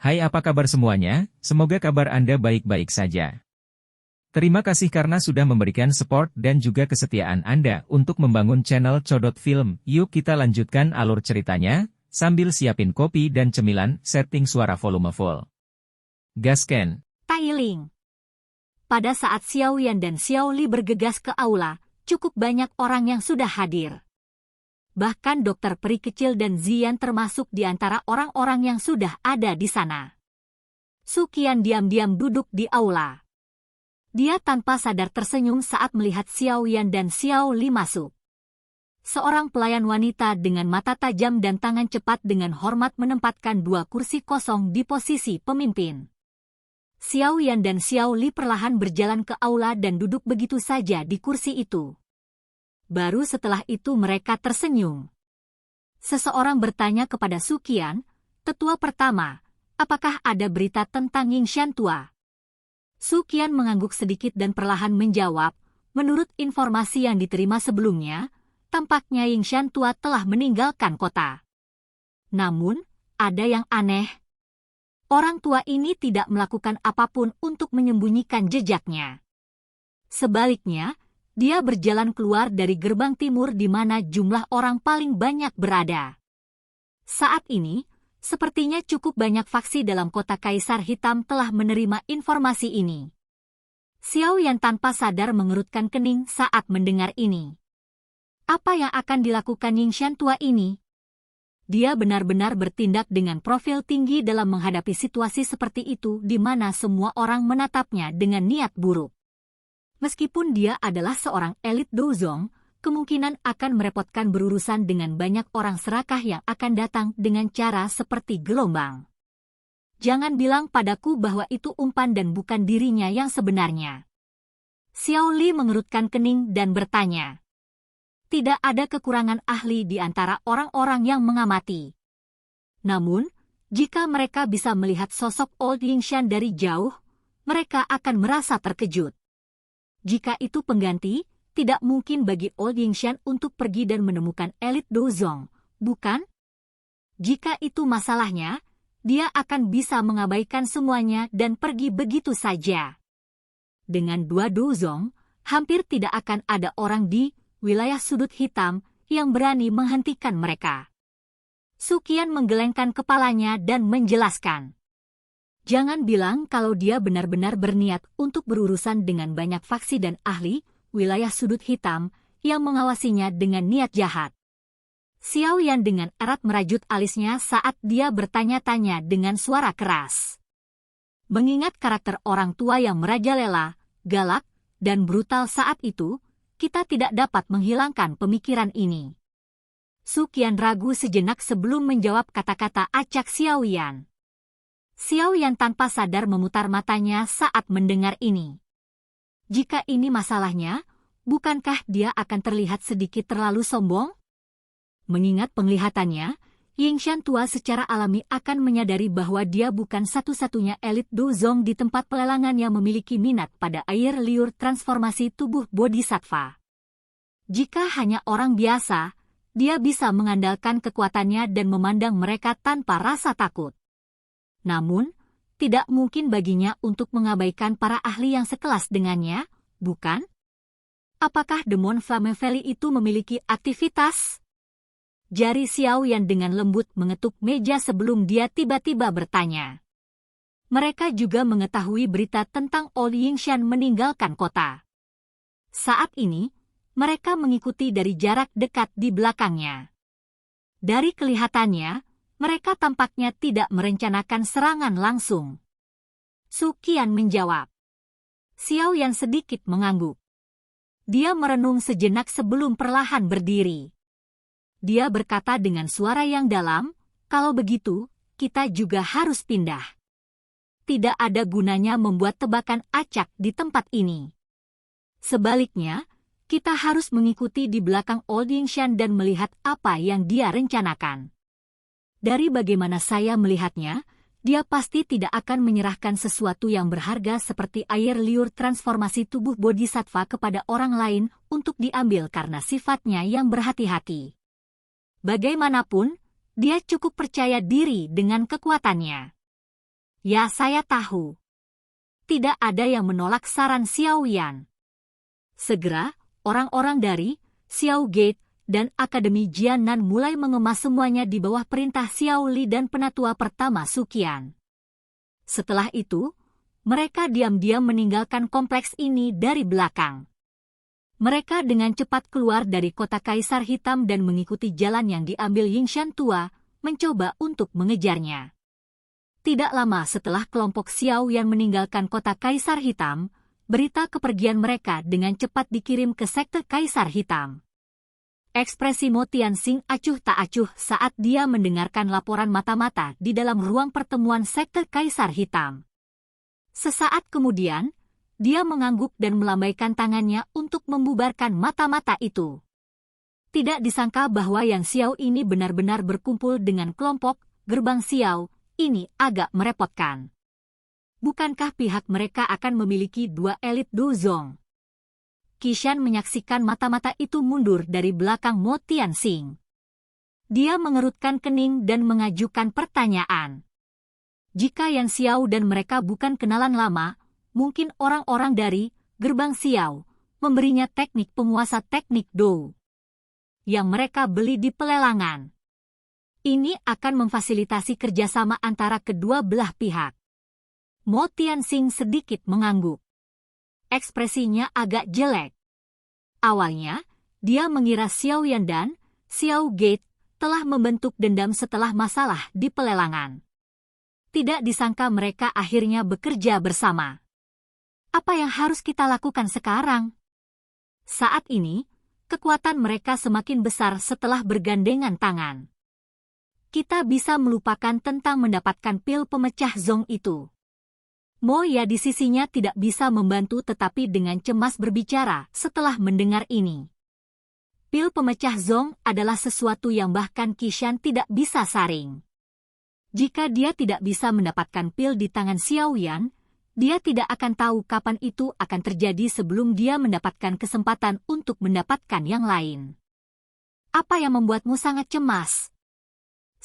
Hai, apa kabar semuanya? Semoga kabar Anda baik-baik saja. Terima kasih karena sudah memberikan support dan juga kesetiaan Anda untuk membangun channel Codot Film. Yuk kita lanjutkan alur ceritanya, sambil siapin kopi dan cemilan, setting suara volume full. Gasken. Tailing. Pada saat Xiao Yan dan Xiao Li bergegas ke aula, cukup banyak orang yang sudah hadir. Bahkan dokter peri kecil dan Zian termasuk di antara orang-orang yang sudah ada di sana. Su Qian diam-diam duduk di aula. Dia tanpa sadar tersenyum saat melihat Xiao Yan dan Xiao Li masuk. Seorang pelayan wanita dengan mata tajam dan tangan cepat dengan hormat menempatkan dua kursi kosong di posisi pemimpin. Xiao Yan dan Xiao Li perlahan berjalan ke aula dan duduk begitu saja di kursi itu. Baru setelah itu mereka tersenyum. Seseorang bertanya kepada Su Qian, tetua pertama, apakah ada berita tentang Ying Xian tua? Su Qian mengangguk sedikit dan perlahan menjawab, menurut informasi yang diterima sebelumnya, tampaknya Ying Xian tua telah meninggalkan kota. Namun, ada yang aneh. Orang tua ini tidak melakukan apapun untuk menyembunyikan jejaknya. Sebaliknya, dia berjalan keluar dari gerbang timur di mana jumlah orang paling banyak berada. Saat ini, sepertinya cukup banyak faksi dalam kota Kaisar Hitam telah menerima informasi ini. Xiao Yan tanpa sadar mengerutkan kening saat mendengar ini. Apa yang akan dilakukan Ying Xian tua ini? Dia benar-benar bertindak dengan profil tinggi dalam menghadapi situasi seperti itu di mana semua orang menatapnya dengan niat buruk. Meskipun dia adalah seorang elit Douzong, kemungkinan akan merepotkan berurusan dengan banyak orang serakah yang akan datang dengan cara seperti gelombang. Jangan bilang padaku bahwa itu umpan dan bukan dirinya yang sebenarnya. Xiao Li mengerutkan kening dan bertanya. Tidak ada kekurangan ahli di antara orang-orang yang mengamati. Namun, jika mereka bisa melihat sosok Old Yingshan dari jauh, mereka akan merasa terkejut. Jika itu pengganti, tidak mungkin bagi Old Yingshan untuk pergi dan menemukan elit Douzong, bukan? Jika itu masalahnya, dia akan bisa mengabaikan semuanya dan pergi begitu saja. Dengan dua Douzong, hampir tidak akan ada orang di wilayah sudut hitam yang berani menghentikan mereka. Su Qian menggelengkan kepalanya dan menjelaskan. Jangan bilang kalau dia benar-benar berniat untuk berurusan dengan banyak faksi dan ahli wilayah sudut hitam yang mengawasinya dengan niat jahat. Xiao Yan dengan erat merajut alisnya saat dia bertanya-tanya dengan suara keras. Mengingat karakter orang tua yang merajalela, galak, dan brutal saat itu, kita tidak dapat menghilangkan pemikiran ini. Su Qian ragu sejenak sebelum menjawab kata-kata acak Xiao Yan. Xiao Yan tanpa sadar memutar matanya saat mendengar ini. Jika ini masalahnya, bukankah dia akan terlihat sedikit terlalu sombong? Mengingat penglihatannya, Ying Xian tua secara alami akan menyadari bahwa dia bukan satu-satunya elit Douzong di tempat pelelangan yang memiliki minat pada air liur transformasi tubuh bodhisattva. Jika hanya orang biasa, dia bisa mengandalkan kekuatannya dan memandang mereka tanpa rasa takut. Namun, tidak mungkin baginya untuk mengabaikan para ahli yang sekelas dengannya, bukan? Apakah Demon Flame Valley itu memiliki aktivitas? Jari Xiao Yan dengan lembut mengetuk meja sebelum dia tiba-tiba bertanya. Mereka juga mengetahui berita tentang Old Yingshan meninggalkan kota. Saat ini, mereka mengikuti dari jarak dekat di belakangnya. Dari kelihatannya, mereka tampaknya tidak merencanakan serangan langsung. Su Qian menjawab. Xiao Yan sedikit mengangguk. Dia merenung sejenak sebelum perlahan berdiri. Dia berkata dengan suara yang dalam, kalau begitu, kita juga harus pindah. Tidak ada gunanya membuat tebakan acak di tempat ini. Sebaliknya, kita harus mengikuti di belakang Old Yingshan dan melihat apa yang dia rencanakan. Dari bagaimana saya melihatnya, dia pasti tidak akan menyerahkan sesuatu yang berharga seperti air liur transformasi tubuh bodhisattva kepada orang lain untuk diambil karena sifatnya yang berhati-hati. Bagaimanapun, dia cukup percaya diri dengan kekuatannya. Ya, saya tahu. Tidak ada yang menolak saran Xiao Yan. Segera, orang-orang dari Xiao Gate dan Akademi Jianan mulai mengemas semuanya di bawah perintah Xiao Li dan penatua pertama Suqian. Setelah itu, mereka diam-diam meninggalkan kompleks ini dari belakang. Mereka dengan cepat keluar dari kota Kaisar Hitam dan mengikuti jalan yang diambil Yingshan tua, mencoba untuk mengejarnya. Tidak lama setelah kelompok Xiao Yan meninggalkan kota Kaisar Hitam, berita kepergian mereka dengan cepat dikirim ke sekte Kaisar Hitam. Ekspresi Mo Tianxing acuh tak acuh saat dia mendengarkan laporan mata-mata di dalam ruang pertemuan sekte Kaisar Hitam. Sesaat kemudian, dia mengangguk dan melambaikan tangannya untuk membubarkan mata-mata itu. Tidak disangka bahwa Yang Xiao ini benar-benar berkumpul dengan kelompok Gerbang Xiao, ini agak merepotkan. Bukankah pihak mereka akan memiliki dua elit Duzong? Qishan menyaksikan mata-mata itu mundur dari belakang Mo Tianxing. Dia mengerutkan kening dan mengajukan pertanyaan. Jika Yan Xiao dan mereka bukan kenalan lama, mungkin orang-orang dari Gerbang Xiao memberinya teknik penguasa teknik Dou yang mereka beli di pelelangan. Ini akan memfasilitasi kerjasama antara kedua belah pihak. Mo Tianxing sedikit mengangguk. Ekspresinya agak jelek. Awalnya, dia mengira Xiao Yan dan Xiao Gate telah membentuk dendam setelah masalah di pelelangan. Tidak disangka mereka akhirnya bekerja bersama. Apa yang harus kita lakukan sekarang? Saat ini, kekuatan mereka semakin besar setelah bergandengan tangan. Kita bisa melupakan tentang mendapatkan pil pemecah zong itu. Mo Ya di sisinya tidak bisa membantu tetapi dengan cemas berbicara setelah mendengar ini. Pil pemecah zong adalah sesuatu yang bahkan Qishan tidak bisa saring. Jika dia tidak bisa mendapatkan pil di tangan Xiao Yan, dia tidak akan tahu kapan itu akan terjadi sebelum dia mendapatkan kesempatan untuk mendapatkan yang lain. Apa yang membuatmu sangat cemas?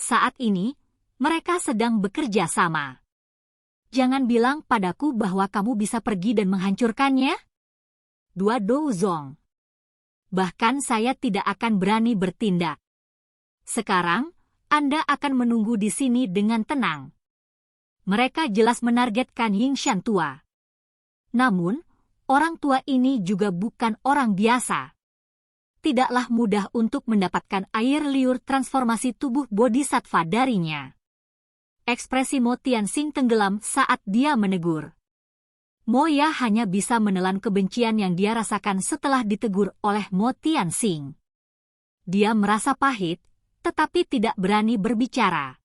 Saat ini, mereka sedang bekerja sama. Jangan bilang padaku bahwa kamu bisa pergi dan menghancurkannya. Dua Douzong. Bahkan saya tidak akan berani bertindak. Sekarang, Anda akan menunggu di sini dengan tenang. Mereka jelas menargetkan Yingshan tua. Namun, orang tua ini juga bukan orang biasa. Tidaklah mudah untuk mendapatkan air liur transformasi tubuh bodhisattva darinya. Ekspresi Mo Tianxing tenggelam saat dia menegur. Mo Ya hanya bisa menelan kebencian yang dia rasakan setelah ditegur oleh Mo Tianxing. Dia merasa pahit, tetapi tidak berani berbicara.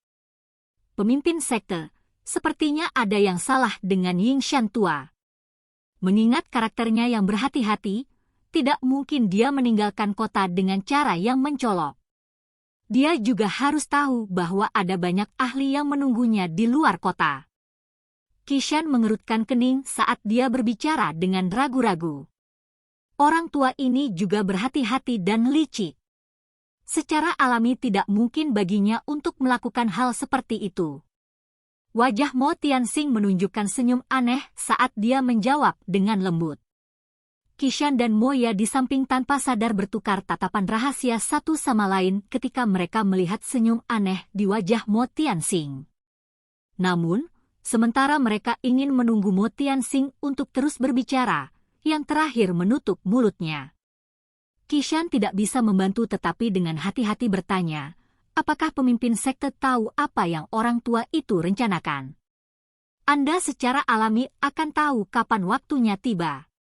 Pemimpin sekte, sepertinya ada yang salah dengan Yingshan tua. Mengingat karakternya yang berhati-hati, tidak mungkin dia meninggalkan kota dengan cara yang mencolok. Dia juga harus tahu bahwa ada banyak ahli yang menunggunya di luar kota. Qishan mengerutkan kening saat dia berbicara dengan ragu-ragu. Orang tua ini juga berhati-hati dan licik. Secara alami tidak mungkin baginya untuk melakukan hal seperti itu. Wajah Mo Tianxing menunjukkan senyum aneh saat dia menjawab dengan lembut. Qishan dan Mo Ya di samping tanpa sadar bertukar tatapan rahasia satu sama lain ketika mereka melihat senyum aneh di wajah Mo Tianxing. Namun, sementara mereka ingin menunggu Mo Tianxing untuk terus berbicara, yang terakhir menutup mulutnya. Qishan tidak bisa membantu tetapi dengan hati-hati bertanya, apakah pemimpin sekte tahu apa yang orang tua itu rencanakan? Anda secara alami akan tahu kapan waktunya tiba.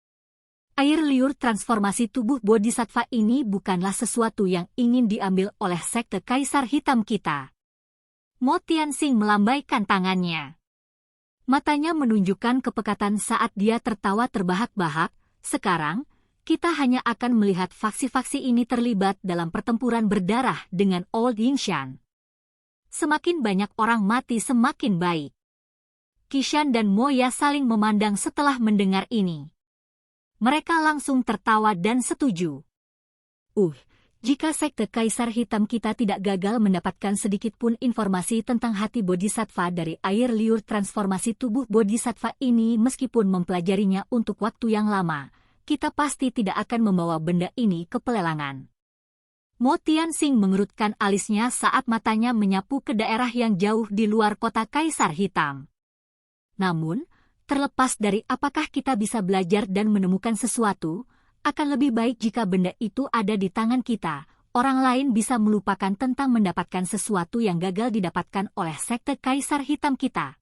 Air liur transformasi tubuh bodhisattva ini bukanlah sesuatu yang ingin diambil oleh sekte Kaisar Hitam kita. Mo Tianxing melambaikan tangannya. Matanya menunjukkan kepekatan saat dia tertawa terbahak-bahak. Sekarang, kita hanya akan melihat faksi-faksi ini terlibat dalam pertempuran berdarah dengan Old Yingshan. Semakin banyak orang mati semakin baik. Qishan dan Mo Ya saling memandang setelah mendengar ini. Mereka langsung tertawa dan setuju. jika sekte Kaisar Hitam kita tidak gagal mendapatkan sedikit pun informasi tentang hati Bodhisattva dari air liur transformasi tubuh Bodhisattva ini meskipun mempelajarinya untuk waktu yang lama, kita pasti tidak akan membawa benda ini ke pelelangan. Mo Tianxing mengerutkan alisnya saat matanya menyapu ke daerah yang jauh di luar kota Kaisar Hitam. Namun, terlepas dari apakah kita bisa belajar dan menemukan sesuatu, akan lebih baik jika benda itu ada di tangan kita. Orang lain bisa melupakan tentang mendapatkan sesuatu yang gagal didapatkan oleh sekte Kaisar Hitam kita.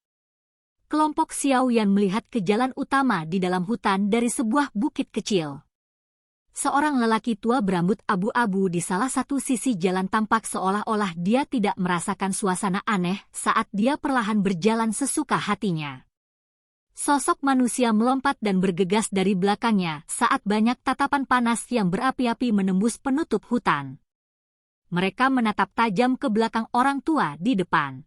Kelompok Xiaoyan melihat ke jalan utama di dalam hutan dari sebuah bukit kecil. Seorang lelaki tua berambut abu-abu di salah satu sisi jalan tampak seolah-olah dia tidak merasakan suasana aneh saat dia perlahan berjalan sesuka hatinya. Sosok manusia melompat dan bergegas dari belakangnya saat banyak tatapan panas yang berapi-api menembus penutup hutan. Mereka menatap tajam ke belakang orang tua di depan.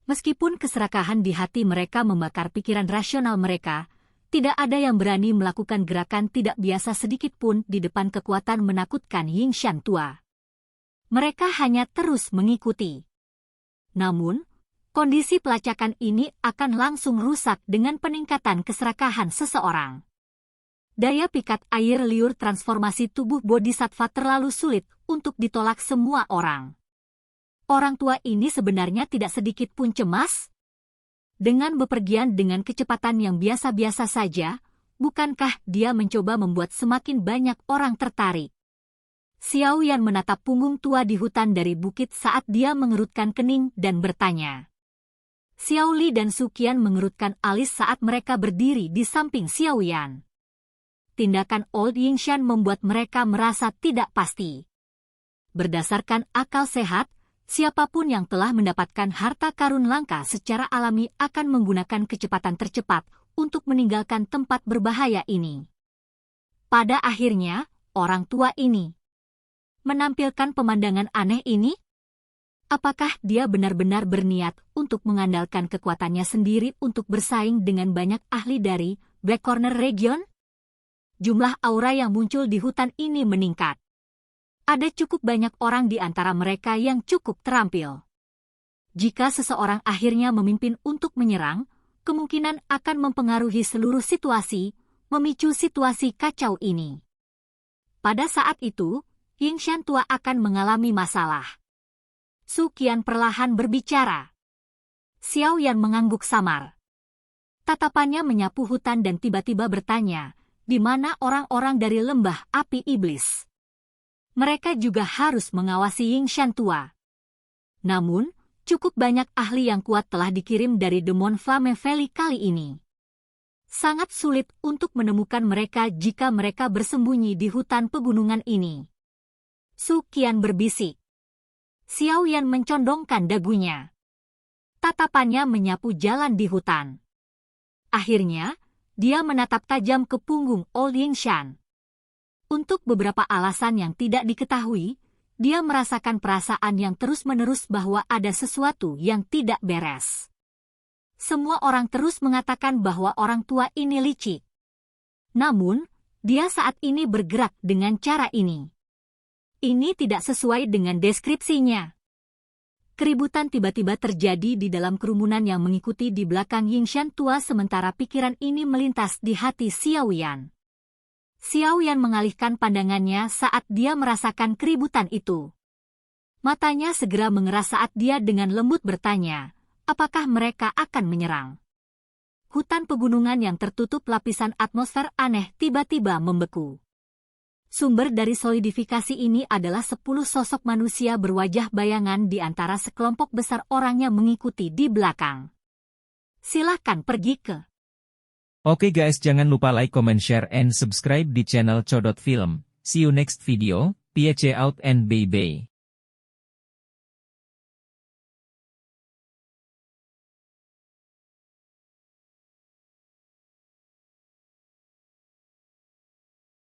Meskipun keserakahan di hati mereka membakar pikiran rasional mereka, tidak ada yang berani melakukan gerakan tidak biasa sedikit pun di depan kekuatan menakutkan Yingshan tua. Mereka hanya terus mengikuti. Namun, kondisi pelacakan ini akan langsung rusak dengan peningkatan keserakahan seseorang. Daya pikat air liur transformasi tubuh Bodhisattva terlalu sulit untuk ditolak semua orang. Orang tua ini sebenarnya tidak sedikit pun cemas. Dengan bepergian dengan kecepatan yang biasa-biasa saja, bukankah dia mencoba membuat semakin banyak orang tertarik? Xiaoyan menatap punggung tua di hutan dari bukit saat dia mengerutkan kening dan bertanya. Xiao Li dan Suqian mengerutkan alis saat mereka berdiri di samping Xiaoyan. Tindakan Old Yingshan membuat mereka merasa tidak pasti. Berdasarkan akal sehat, siapapun yang telah mendapatkan harta karun langka secara alami akan menggunakan kecepatan tercepat untuk meninggalkan tempat berbahaya ini. Pada akhirnya, orang tua ini menampilkan pemandangan aneh ini. Apakah dia benar-benar berniat untuk mengandalkan kekuatannya sendiri untuk bersaing dengan banyak ahli dari Black Corner Region? Jumlah aura yang muncul di hutan ini meningkat. Ada cukup banyak orang di antara mereka yang cukup terampil. Jika seseorang akhirnya memimpin untuk menyerang, kemungkinan akan mempengaruhi seluruh situasi, memicu situasi kacau ini. Pada saat itu, Yingshan tua akan mengalami masalah. Suqian perlahan berbicara. Xiaoyan mengangguk samar. Tatapannya menyapu hutan dan tiba-tiba bertanya, di mana orang-orang dari lembah api iblis? Mereka juga harus mengawasi Yingshan tua. Namun, cukup banyak ahli yang kuat telah dikirim dari Demon Flame Valley kali ini. Sangat sulit untuk menemukan mereka jika mereka bersembunyi di hutan pegunungan ini. Suqian berbisik. Xiaoyan mencondongkan dagunya. Tatapannya menyapu jalan di hutan. Akhirnya, dia menatap tajam ke punggung Old Yingshan. Untuk beberapa alasan yang tidak diketahui, dia merasakan perasaan yang terus-menerus bahwa ada sesuatu yang tidak beres. Semua orang terus mengatakan bahwa orang tua ini licik. Namun, dia saat ini bergerak dengan cara ini. Ini tidak sesuai dengan deskripsinya. Keributan tiba-tiba terjadi di dalam kerumunan yang mengikuti di belakang Yingshan tua sementara pikiran ini melintas di hati Xiaoyan. Xiaoyan mengalihkan pandangannya saat dia merasakan keributan itu. Matanya segera mengeras saat dia dengan lembut bertanya, apakah mereka akan menyerang? Hutan pegunungan yang tertutup lapisan atmosfer aneh tiba-tiba membeku. Sumber dari solidifikasi ini adalah 10 sosok manusia berwajah bayangan di antara sekelompok besar orang yang mengikuti di belakang. Silahkan pergi ke. Oke guys, jangan lupa like, comment, share, and subscribe di channel Codot Film. See you next video, peace out and bye-bye.